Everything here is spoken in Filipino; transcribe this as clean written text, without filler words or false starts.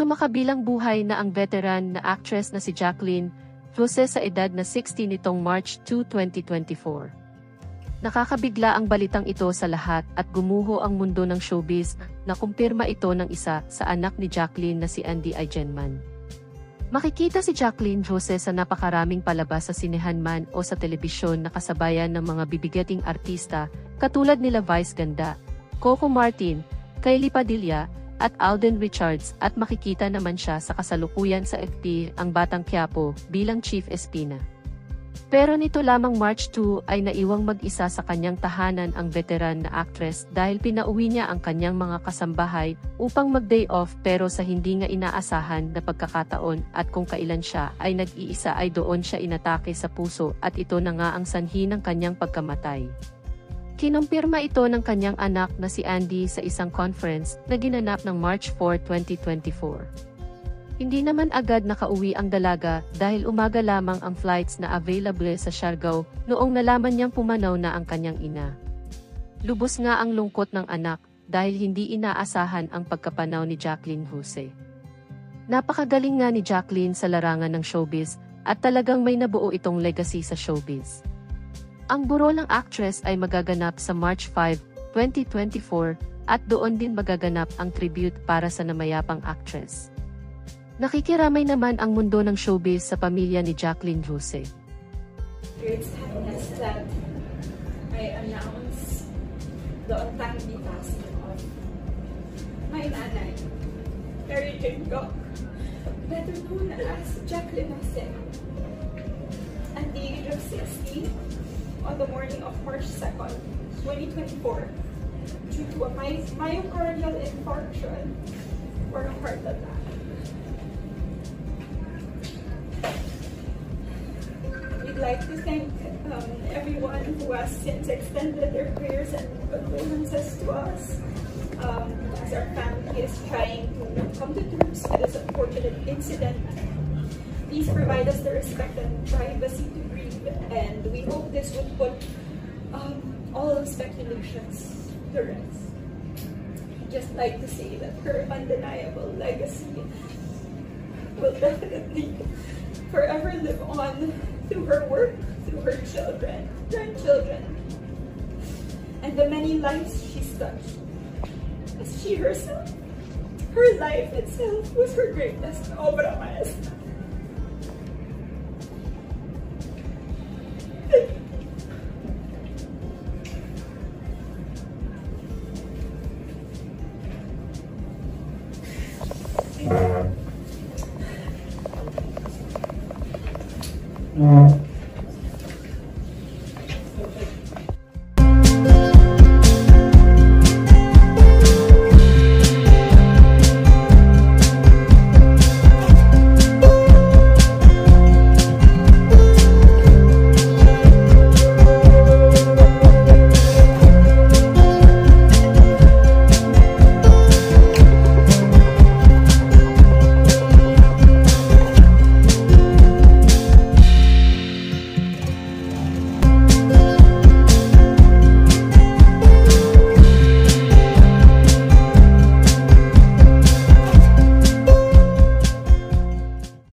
Sumakabilang buhay na ang veteran na actress na si Jacqueline Jose sa edad na 60 nitong March 2, 2024. Nakakabigla ang balitang ito sa lahat at gumuho ang mundo ng showbiz na kumpirma ito ng isa sa anak ni Jacqueline na si Andy Eigenman. Makikita si Jacqueline Jose sa napakaraming palabas sa sinehan man o sa telebisyon na kasabayan ng mga bibigating artista katulad nila Vice Ganda, Coco Martin, Kylie Padilla, at Alden Richards at makikita naman siya sa kasalukuyan sa FP ang Batang Quiapo bilang Chief Espina. Pero nito lamang March 2 ay naiwang mag-isa sa kanyang tahanan ang veteran na actress dahil pinauwi niya ang kanyang mga kasambahay upang mag-day off pero sa hindi nga inaasahan na pagkakataon at kung kailan siya ay nag-iisa ay doon siya inatake sa puso at ito na nga ang sanhi ng kanyang pagkamatay. Kinumpirma ito ng kanyang anak na si Andy sa isang conference na ginanap ng March 4, 2024. Hindi naman agad nakauwi ang dalaga dahil umaga lamang ang flights na available sa Siargao noong nalaman niyang pumanaw na ang kanyang ina. Lubos nga ang lungkot ng anak dahil hindi inaasahan ang pagkapanaw ni Jacqueline Jose. Napakagaling nga ni Jacqueline sa larangan ng showbiz at talagang may nabuo itong legacy sa showbiz. Ang buro ng actress ay magaganap sa March 5, 2024 at doon din magaganap ang tribute para sa namayapang actress. Nakikiramay naman ang mundo ng showbiz sa pamilya ni Jacqueline Jose. Great sadness that I announce the untimely passing of my nanay, Mary Jane Gok, better known as Jacqueline Jose. At the age of 60, on the morning of March 2nd, 2024, due to a myocardial infarction or a heart attack. We'd like to thank everyone who has since extended their prayers and condolences to us as our family is trying to come to terms with this unfortunate incident. Please provide us the respect and privacy to grieve, and we hope this would put all speculations to rest. I'd just like to say that her undeniable legacy will definitely forever live on through her work, through her children, grandchildren, and the many lives she's touched. As she herself, her life itself was her greatest obra maestra. Mm-hmm.